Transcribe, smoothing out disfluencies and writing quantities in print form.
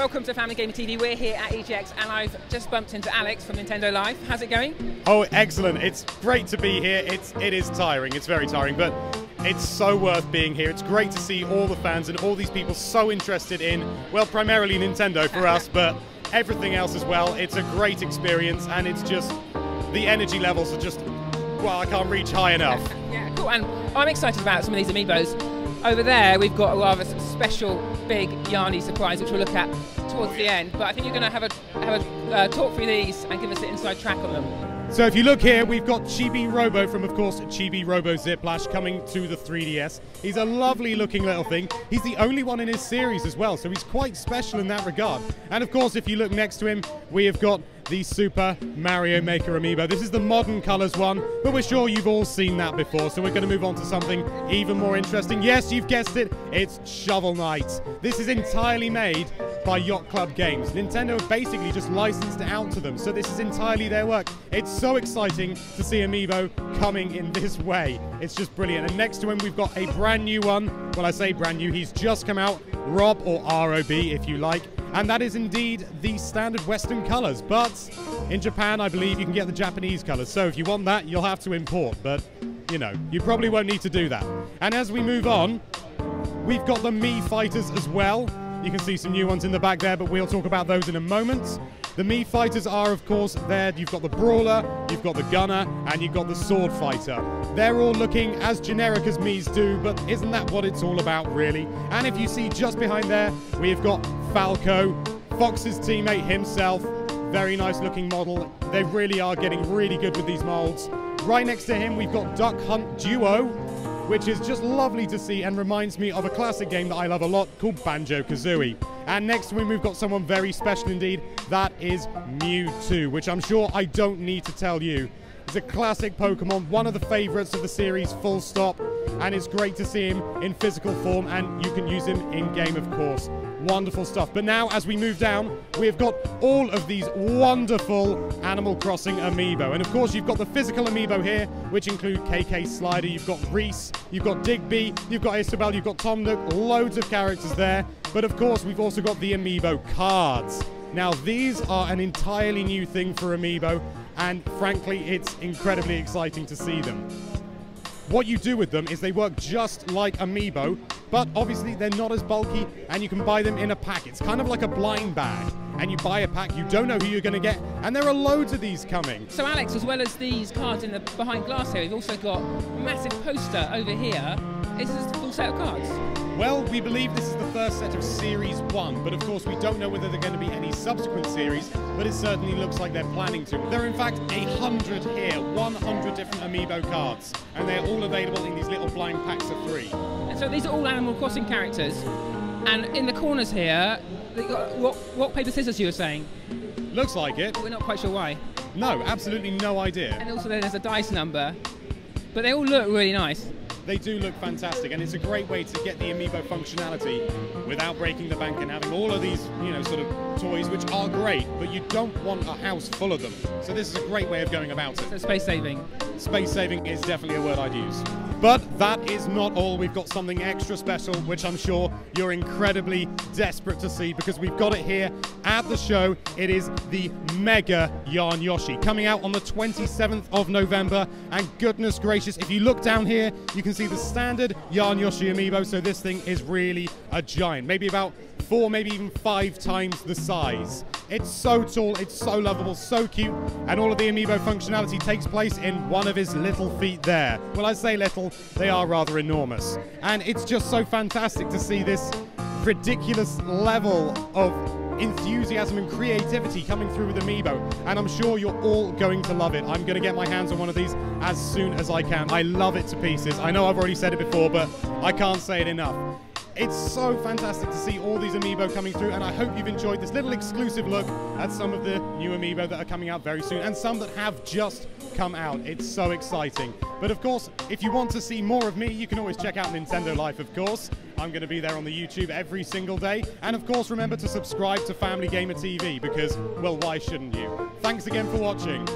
welcome to Family Gamer TV. We're here at EGX and I've just bumped into Alex from Nintendo Live. How's it going? Oh, excellent. It's great to be here. It is tiring. It's very tiring, but it's so worth being here. It's great to see all the fans and all these people so interested in, well, primarily Nintendo for us, but everything else as well. It's a great experience and it's just, the energy levels are just, well, I can't reach high enough. Yeah, cool. And I'm excited about some of these Amiibos. Over there, we've got a rather special big Yarny surprise, which we'll look at towards the end. But I think you're going to have a talk through these and give us the inside track on them. So if you look here, we've got Chibi Robo from, of course, Chibi Robo Ziplash coming to the 3DS. He's a lovely looking little thing. He's the only one in his series as well, so he's quite special in that regard. And of course, if you look next to him, we have got the Super Mario Maker Amiibo. This is the modern colors one, but we're sure you've all seen that before, so we're going to move on to something even more interesting. Yes, you've guessed it, it's Shovel Knight. This is entirely made by Yacht Club Games. Nintendo basically just licensed it out to them, so this is entirely their work. It's so exciting to see Amiibo coming in this way. It's just brilliant. And next to him, we've got a brand new one. Well, I say brand new, he's just come out, Rob, or ROB if you like. And that is indeed the standard Western colors, but in Japan, I believe you can get the Japanese colors. So if you want that, you'll have to import, but you know, you probably won't need to do that. And as we move on, we've got the Mii Fighters as well. You can see some new ones in the back there, but we'll talk about those in a moment. The Mii Fighters are, of course, there. You've got the Brawler, you've got the Gunner, and you've got the Sword Fighter. They're all looking as generic as Mii's do, but isn't that what it's all about, really? And if you see just behind there, we've got Falco, Fox's teammate himself. Very nice looking model. They really are getting really good with these molds. Right next to him, we've got Duck Hunt Duo, which is just lovely to see and reminds me of a classic game that I love a lot called Banjo-Kazooie. And next to him, we've got someone very special indeed. That is Mewtwo, which I'm sure I don't need to tell you. It's a classic Pokemon, one of the favorites of the series, full stop. And it's great to see him in physical form, and you can use him in-game, of course. Wonderful stuff. But now, as we move down, we've got all of these wonderful Animal Crossing Amiibo. And of course, you've got the physical Amiibo here, which include KK Slider, you've got Reese, you've got Digby, you've got Isabelle, you've got Tom Nook, loads of characters there. But of course, we've also got the Amiibo cards. Now, these are an entirely new thing for Amiibo, and frankly, it's incredibly exciting to see them. What you do with them is they work just like Amiibo, but obviously they're not as bulky, and you can buy them in a pack. It's kind of like a blind bag, and you buy a pack, you don't know who you're going to get, and there are loads of these coming. So Alex, as well as these cards in the behind glass here, we've also got a massive poster over here. Is this a full set of cards? Well, we believe this is the first set of Series 1, but of course we don't know whether there are going to be any subsequent series, but it certainly looks like they're planning to. There are in fact 100 here, 100 different Amiibo cards, and they're all available in these little blind packs of 3. And so these are all Animal Crossing characters, and in the corners here, they've got rock, paper, scissors, you were saying? Looks like it. We're not quite sure why. No, absolutely no idea. And also there's a dice number, but they all look really nice. They do look fantastic, and it's a great way to get the Amiibo functionality without breaking the bank and having all of these, you know, sort of toys, which are great, but you don't want a house full of them. So this is a great way of going about it. So space saving. Space saving is definitely a word I'd use. But that is not all. We've got something extra special, which I'm sure you're incredibly desperate to see, because we've got it here at the show. It is the Mega Yarn Yoshi, coming out on the 27th of November. And goodness gracious, if you look down here, you can see the standard Yarn Yoshi Amiibo. So this thing is really a giant, maybe about 4, maybe even 5 times the size. It's so tall, it's so lovable, so cute, and all of the Amiibo functionality takes place in one of his little feet there. Well, I say little, they are rather enormous. And it's just so fantastic to see this ridiculous level of enthusiasm and creativity coming through with Amiibo, and I'm sure you're all going to love it. I'm going to get my hands on one of these as soon as I can. I love it to pieces. I know I've already said it before, but I can't say it enough. It's so fantastic to see all these Amiibo coming through, and I hope you've enjoyed this little exclusive look at some of the new Amiibo that are coming out very soon, and some that have just come out. It's so exciting. But of course, if you want to see more of me, you can always check out Nintendo Life, of course. I'm going to be there on the YouTube every single day. And of course, remember to subscribe to Family Gamer TV, because, well, why shouldn't you? Thanks again for watching.